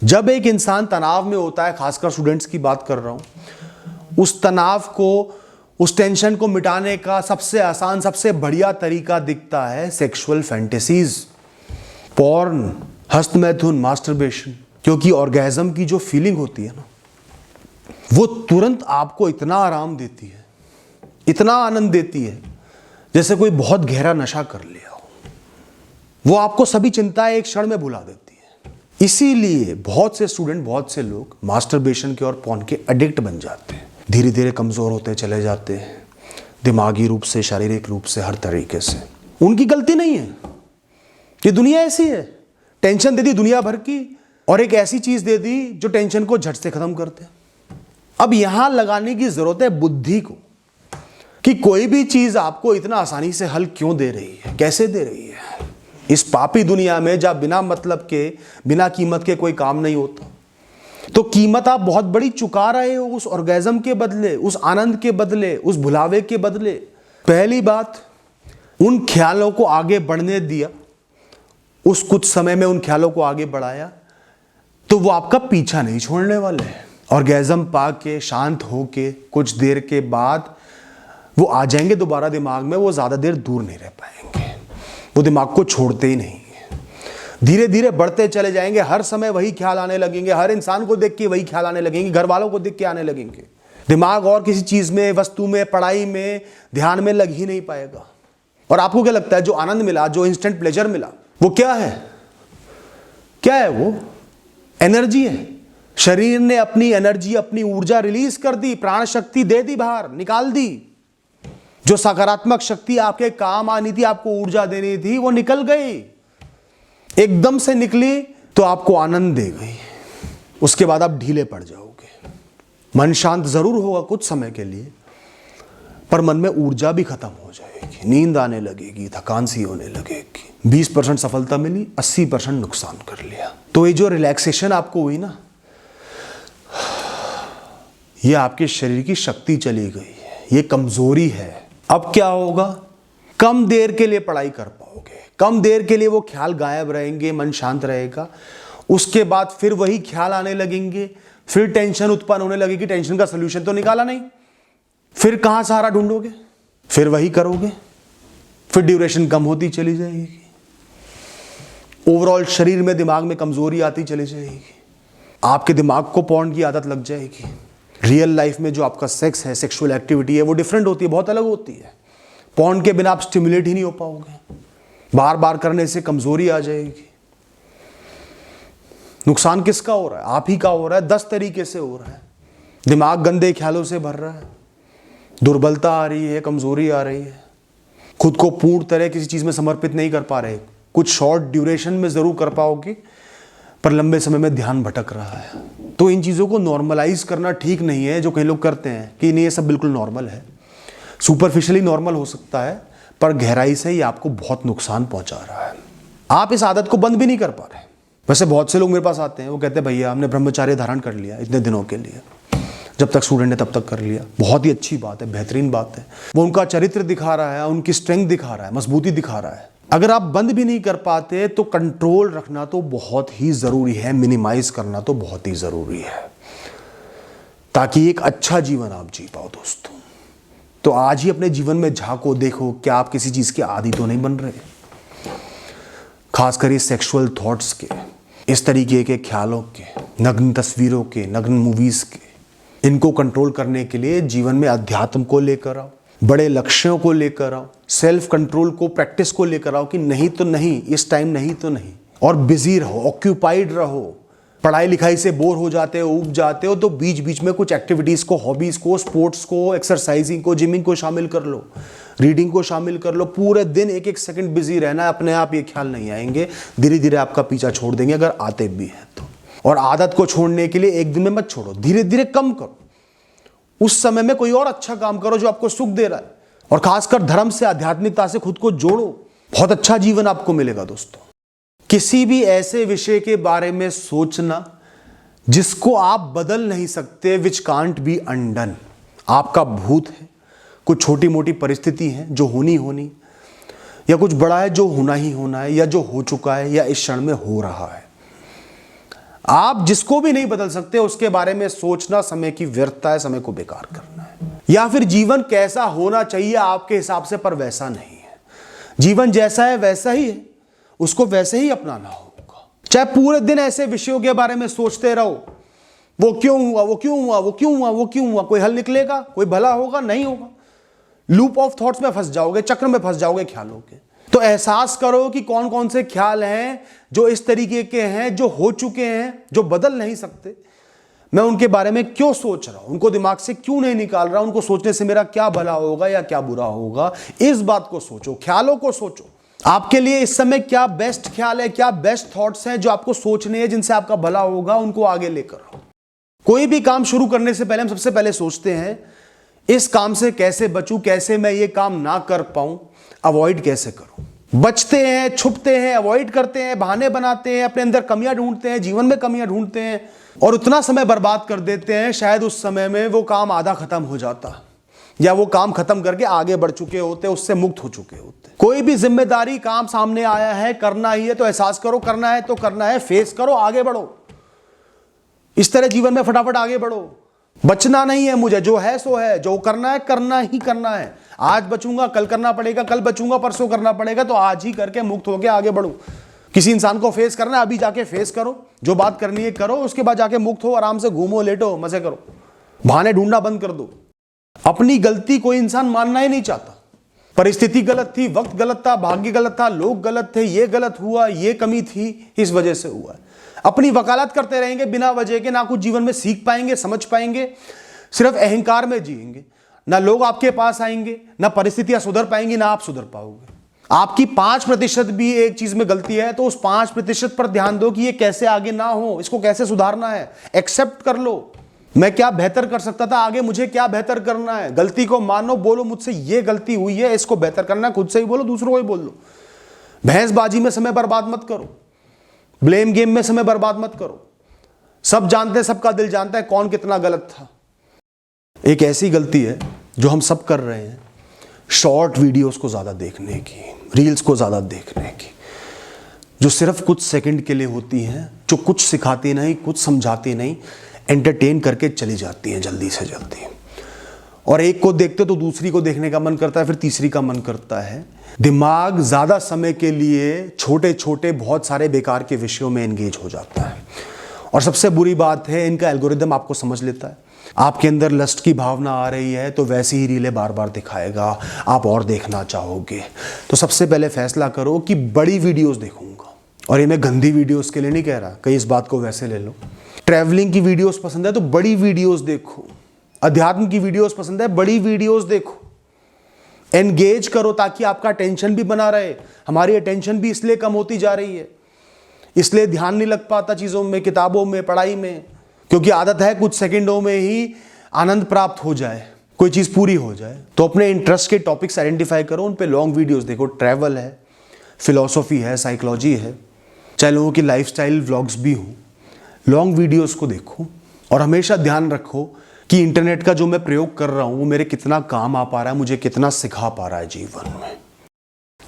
जब एक इंसान तनाव में होता है, खासकर स्टूडेंट्स की बात कर रहा हूं, उस तनाव को, उस टेंशन को मिटाने का सबसे आसान, सबसे बढ़िया तरीका दिखता है सेक्सुअल फैंटेसीज, पॉर्न, हस्तमैथुन, मास्टरबेशन। क्योंकि ऑर्गेज्म की जो फीलिंग होती है ना, वो तुरंत आपको इतना आराम देती है, इतना आनंद देती है, जैसे कोई बहुत गहरा नशा कर लिया हो। वो आपको सभी चिंताएं एक क्षण में भुला देती है। इसीलिए बहुत से स्टूडेंट, बहुत से लोग मास्टरबेशन के और पॉर्न के एडिक्ट बन जाते हैं। धीरे धीरे कमजोर होते चले जाते हैं, दिमागी रूप से, शारीरिक रूप से, हर तरीके से। उनकी गलती नहीं है, ये दुनिया ऐसी है। टेंशन दे दी दुनिया भर की और एक ऐसी चीज दे दी जो टेंशन को झट से खत्म करते हैं। अब यहां लगाने की जरूरत है बुद्धि को, कि कोई भी चीज आपको इतना आसानी से हल क्यों दे रही है, कैसे दे रही है। इस पापी दुनिया में जहां बिना मतलब के, बिना कीमत के कोई काम नहीं होता, तो कीमत आप बहुत बड़ी चुका रहे हो उस ऑर्गेज्म के बदले, उस आनंद के बदले, उस भुलावे के बदले। पहली बात, उन ख्यालों को आगे बढ़ने दिया, उस कुछ समय में उन ख्यालों को आगे बढ़ाया, तो वो आपका पीछा नहीं छोड़ने वाले हैं। ऑर्गेज्म पा के, शांत होके कुछ देर के बाद वो आ जाएंगे दोबारा दिमाग में, वो ज्यादा देर दूर नहीं रह पाएंगे, वो दिमाग को छोड़ते ही नहीं। धीरे धीरे बढ़ते चले जाएंगे, हर समय वही ख्याल आने लगेंगे, हर इंसान को देख के वही ख्याल आने लगेंगे, घर वालों को देख के आने लगेंगे। दिमाग और किसी चीज में, वस्तु में, पढ़ाई में, ध्यान में लग ही नहीं पाएगा। और आपको क्या लगता है, जो आनंद मिला, जो इंस्टेंट प्लेजर मिला, वो क्या है? क्या है वो? एनर्जी है। शरीर ने अपनी एनर्जी, अपनी ऊर्जा रिलीज कर दी, प्राण शक्ति दे दी, बाहर निकाल दी। जो सकारात्मक शक्ति आपके काम आनी थी, आपको ऊर्जा देनी थी, वो निकल गई। एकदम से निकली तो आपको आनंद दे गई। उसके बाद आप ढीले पड़ जाओगे। मन शांत जरूर होगा कुछ समय के लिए, पर मन में ऊर्जा भी खत्म हो जाएगी, नींद आने लगेगी, थकान सी होने लगेगी। 20% सफलता मिली, 80% नुकसान कर लिया। तो ये जो रिलैक्सेशन आपको हुई ना, ये आपके शरीर की शक्ति चली गई है, ये कमजोरी है। अब क्या होगा? कम देर के लिए पढ़ाई कर पाओगे, कम देर के लिए वो ख्याल गायब रहेंगे, मन शांत रहेगा। उसके बाद फिर वही ख्याल आने लगेंगे, फिर टेंशन उत्पन्न होने लगेगी। टेंशन का सोल्यूशन तो निकाला नहीं, फिर कहां सहारा ढूंढोगे? फिर वही करोगे, फिर ड्यूरेशन कम होती चली जाएगी। ओवरऑल शरीर में, दिमाग में कमजोरी आती चली जाएगी। आपके दिमाग को पॉर्न की आदत लग जाएगी। रियल लाइफ में जो आपका सेक्स है, सेक्सुअल एक्टिविटी है, वो डिफरेंट होती है, बहुत अलग होती है। पॉर्न के बिना आप स्टिमुलेट ही नहीं हो पाओगे। बार बार करने से कमजोरी आ जाएगी। नुकसान किसका हो रहा है? आप ही का हो रहा है। 10 तरीके से हो रहा है। दिमाग गंदे ख्यालों से भर रहा है, दुर्बलता आ रही है, कमजोरी आ रही है, खुद को पूर्ण तरह किसी चीज में समर्पित नहीं कर पा रहे। कुछ शॉर्ट ड्यूरेशन में जरूर कर पाओगे, पर लंबे समय में ध्यान भटक रहा है। तो इन चीजों को नॉर्मलाइज करना ठीक नहीं है, जो कई लोग करते हैं कि नहीं ये सब बिल्कुल नॉर्मल है। सुपरफिशियली नॉर्मल हो सकता है, पर गहराई से ये आपको बहुत नुकसान पहुंचा रहा है। आप इस आदत को बंद भी नहीं कर पा रहे। वैसे बहुत से लोग मेरे पास आते हैं, वो कहते हैं भैया हमने ब्रह्मचार्य धारण कर लिया इतने दिनों के लिए, जब तक स्टूडेंट है तब तक कर लिया। बहुत ही अच्छी बात है, बेहतरीन बात है। वो उनका चरित्र दिखा रहा है, उनकी स्ट्रेंथ दिखा रहा है, मजबूती दिखा रहा है। अगर आप बंद भी नहीं कर पाते तो कंट्रोल रखना तो बहुत ही जरूरी है, मिनिमाइज करना तो बहुत ही जरूरी है, ताकि एक अच्छा जीवन आप जी पाओ दोस्तों। तो आज ही अपने जीवन में झांको, देखो क्या आप किसी चीज के आदी तो नहीं बन रहे। खासकर ये सेक्सुअल थॉट्स के, इस तरीके के ख्यालों के, नग्न तस्वीरों के, नग्न मूवीज के, इनको कंट्रोल करने के लिए जीवन में अध्यात्म को लेकर आओ, बड़े लक्ष्यों को लेकर आओ, सेल्फ कंट्रोल को, प्रैक्टिस को लेकर आओ कि नहीं तो नहीं, इस टाइम नहीं तो नहीं। और बिजी रहो, ऑक्यूपाइड रहो। पढ़ाई लिखाई से बोर हो जाते हो, ऊब जाते हो, तो बीच बीच में कुछ एक्टिविटीज को, हॉबीज को, स्पोर्ट्स को, एक्सरसाइजिंग को, जिमिंग को शामिल कर लो, रीडिंग को शामिल कर लो। पूरे दिन एक एक सेकंड बिजी रहना है, अपने आप ये ख्याल नहीं आएंगे, धीरे धीरे आपका पीछा छोड़ देंगे अगर आते भी हैं तो। और आदत को छोड़ने के लिए एक दिन में मत छोड़ो, धीरे धीरे कम करो। उस समय में कोई और अच्छा काम करो जो आपको सुख दे रहा है, और खासकर धर्म से, आध्यात्मिकता से खुद को जोड़ो। बहुत अच्छा जीवन आपको मिलेगा दोस्तों। किसी भी ऐसे विषय के बारे में सोचना जिसको आप बदल नहीं सकते, विच कांट बी अनडन। आपका भूत है, कुछ छोटी मोटी परिस्थिति है जो होनी, या कुछ बड़ा है जो होना ही होना है, या जो हो चुका है, या इस क्षण में हो रहा है। आप जिसको भी नहीं बदल सकते उसके बारे में सोचना समय की व्यर्थता है, समय को बेकार करना है। या फिर जीवन कैसा होना चाहिए आपके हिसाब से, पर वैसा नहीं है। जीवन जैसा है वैसा ही है, उसको वैसे ही अपनाना होगा। चाहे पूरे दिन ऐसे विषयों के बारे में सोचते रहो, वो क्यों हुआ, वो क्यों हुआ, वो क्यों हुआ, वो क्यों हुआ, कोई हल निकलेगा, कोई भला होगा, नहीं होगा। लूप ऑफ थॉट्स में फंस जाओगे, चक्र में फंस जाओगे ख्यालों के। तो एहसास करो कि कौन कौन से ख्याल हैं जो इस तरीके के हैं, जो हो चुके हैं, जो बदल नहीं सकते। मैं उनके बारे में क्यों सोच रहा हूं, उनको दिमाग से क्यों नहीं निकाल रहा, उनको सोचने से मेरा क्या भला होगा या क्या बुरा होगा। इस बात को सोचो, ख्यालों को सोचो। आपके लिए इस समय क्या बेस्ट ख्याल है, क्या बेस्ट थॉट्स हैं जो आपको सोचने हैं, जिनसे आपका भला होगा, उनको आगे लेकर आओ। कोई भी काम शुरू करने से पहले हम सबसे पहले सोचते हैं इस काम से कैसे बचूं, कैसे मैं ये काम ना कर पाऊं, अवॉइड कैसे करूं। बचते हैं, छुपते हैं, अवॉइड करते हैं, बहाने बनाते हैं, अपने अंदर कमियां ढूंढते हैं, जीवन में कमियां ढूंढते हैं और उतना समय बर्बाद कर देते हैं। शायद उस समय में वो काम आधा खत्म हो जाता या वो काम खत्म करके आगे बढ़ चुके होते, उससे मुक्त हो चुके होते। कोई भी जिम्मेदारी काम सामने आया है, करना ही है तो एहसास करो, करना है तो करना है, फेस करो, आगे बढ़ो। इस तरह जीवन में फटाफट आगे बढ़ो। बचना नहीं है मुझे, जो है सो है, जो करना है करना ही करना है। आज बचूंगा कल करना पड़ेगा, कल बचूंगा परसों करना पड़ेगा, तो आज ही करके मुक्त होकर आगे बढ़ो। किसी इंसान को फेस करना है, अभी जाके फेस करो, जो बात करनी है करो, उसके बाद जाके मुक्त हो, आराम से घूमो, लेटो, मजे करो, बहाने ढूंढना बंद कर दो। अपनी गलती कोई इंसान मानना ही नहीं चाहता। परिस्थिति गलत थी, वक्त गलत था, भाग्य गलत था, लोग गलत थे, ये गलत हुआ, ये कमी थी, इस वजह से हुआ है। अपनी वकालत करते रहेंगे बिना वजह के, ना कुछ जीवन में सीख पाएंगे, समझ पाएंगे, सिर्फ अहंकार में जिएंगे। ना लोग आपके पास आएंगे, ना परिस्थितियां सुधर पाएंगी, ना आप सुधर पाओगे। आपकी 5% भी एक चीज में गलती है तो उस 5% पर ध्यान दो कि ये कैसे आगे ना हो, इसको कैसे सुधारना है। एक्सेप्ट कर लो, मैं क्या बेहतर कर सकता था, आगे मुझे क्या बेहतर करना है। गलती को मानो, बोलो मुझसे ये गलती हुई है, इसको बेहतर करना है। खुद से ही बोलो, दूसरों को ही बोल लो। भैंसबाजी में समय बर्बाद मत करो, ब्लेम गेम में समय बर्बाद मत करो। सब जानते हैं, सबका दिल जानता है कौन कितना गलत था। एक ऐसी गलती है जो हम सब कर रहे हैं, शॉर्ट वीडियोस को ज्यादा देखने की, रील्स को ज्यादा देखने की, जो सिर्फ कुछ सेकंड के लिए होती हैं, जो कुछ सिखाती नहीं, कुछ समझाती नहीं, एंटरटेन करके चली जाती हैं जल्दी से जल्दी। और एक को देखते तो दूसरी को देखने का मन करता है, फिर तीसरी का मन करता है। दिमाग ज्यादा समय के लिए छोटे छोटे बहुत सारे बेकार के विषयों में एंगेज हो जाता है। और सबसे बुरी बात है, इनका एल्गोरिदम आपको समझ लेता है। आपके अंदर लस्ट की भावना आ रही है तो वैसी ही रीलें बार बार दिखाएगा, आप और देखना चाहोगे। तो सबसे पहले फैसला करो कि बड़ी वीडियोस देखूंगा। और ये मैं गंदी वीडियोस के लिए नहीं कह रहा, कहीं इस बात को वैसे ले लो। ट्रैवलिंग की वीडियोस पसंद है तो बड़ी वीडियोस देखो। अध्यात्म की वीडियोस पसंद है, बड़ी वीडियोस देखो। एंगेज करो ताकि आपका अटेंशन भी बना रहे। हमारी अटेंशन भी इसलिए कम होती जा रही है, इसलिए ध्यान नहीं लग पाता चीजों में, किताबों में, पढ़ाई में, क्योंकि आदत है कुछ सेकंडों में ही आनंद प्राप्त हो जाए, कोई चीज पूरी हो जाए। तो अपने इंटरेस्ट के टॉपिक्स आइडेंटिफाई करो, उन पे लॉन्ग वीडियोस देखो। ट्रैवल है, फिलॉसफी है, साइकोलॉजी है, चाहे लोगों की लाइफस्टाइल व्लॉग्स भी हो, लॉन्ग वीडियोस को देखो। और हमेशा ध्यान रखो कि इंटरनेट का जो मैं प्रयोग कर रहा हूं वो मेरे कितना काम आ पा रहा है, मुझे कितना सिखा पा रहा है जीवन में।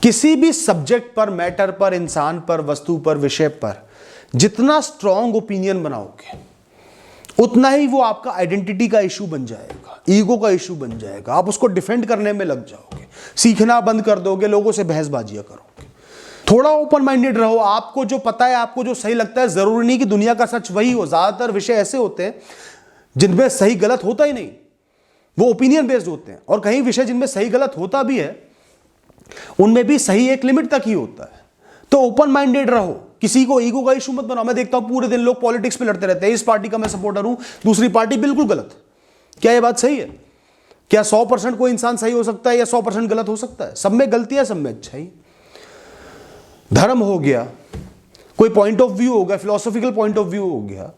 किसी भी सब्जेक्ट पर, मैटर पर, इंसान पर, वस्तु पर, विषय पर जितना स्ट्रॉन्ग ओपिनियन बनाओगे उतना ही वो आपका आइडेंटिटी का इशू बन जाएगा, ईगो का इशू बन जाएगा। आप उसको डिफेंड करने में लग जाओगे, सीखना बंद कर दोगे, लोगों से बहसबाजियां करोगे। थोड़ा ओपन माइंडेड रहो। आपको जो पता है, आपको जो सही लगता है, जरूरी नहीं कि दुनिया का सच वही हो। ज्यादातर विषय ऐसे होते हैं जिनमें सही गलत होता ही नहीं, वो ओपिनियन बेस्ड होते हैं। और कई विषय जिनमें सही गलत होता भी है, उनमें भी सही एक लिमिट तक ही होता है। तो ओपन माइंडेड रहो, किसी को ईगो का इशू मत बनाओ। मैं देखता हूं पूरे दिन लोग पॉलिटिक्स में लड़ते रहते हैं, इस पार्टी का मैं सपोर्टर हूं, दूसरी पार्टी बिल्कुल गलत। क्या यह बात सही है? क्या 100% कोई इंसान सही हो सकता है या 100% गलत हो सकता है? सब में गलती है, सब में अच्छाई। धर्म हो गया, कोई पॉइंट ऑफ व्यू हो गया, फिलोसॉफिकल पॉइंट ऑफ व्यू हो गया,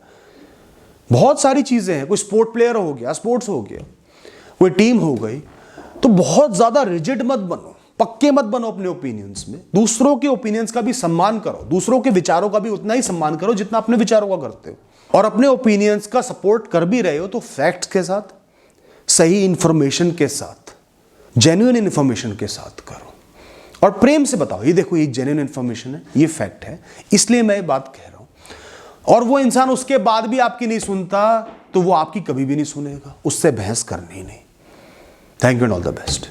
बहुत सारी चीजें हैं। कोई स्पोर्ट प्लेयर हो गया, स्पोर्ट्स हो गया, कोई टीम हो गई। तो बहुत ज्यादा रिजिड मत बनो, पक्के मत बनो अपने ओपिनियंस में। दूसरों के ओपिनियंस का भी सम्मान करो, दूसरों के विचारों का भी उतना ही सम्मान करो जितना अपने विचारों का करते हो। और अपने ओपिनियंस का सपोर्ट कर भी रहे हो तो फैक्ट्स के साथ, सही इंफॉर्मेशन के साथ, जेन्युइन इंफॉर्मेशन के साथ करो और प्रेम से बताओ, ये देखो ये जेन्युइन इंफॉर्मेशन है, ये फैक्ट है, इसलिए मैं ये बात कह रहा हूं। और वो इंसान उसके बाद भी आपकी नहीं सुनता तो वो आपकी कभी भी नहीं सुनेगा, उससे बहस करनी ही नहीं। Thank you and all the best.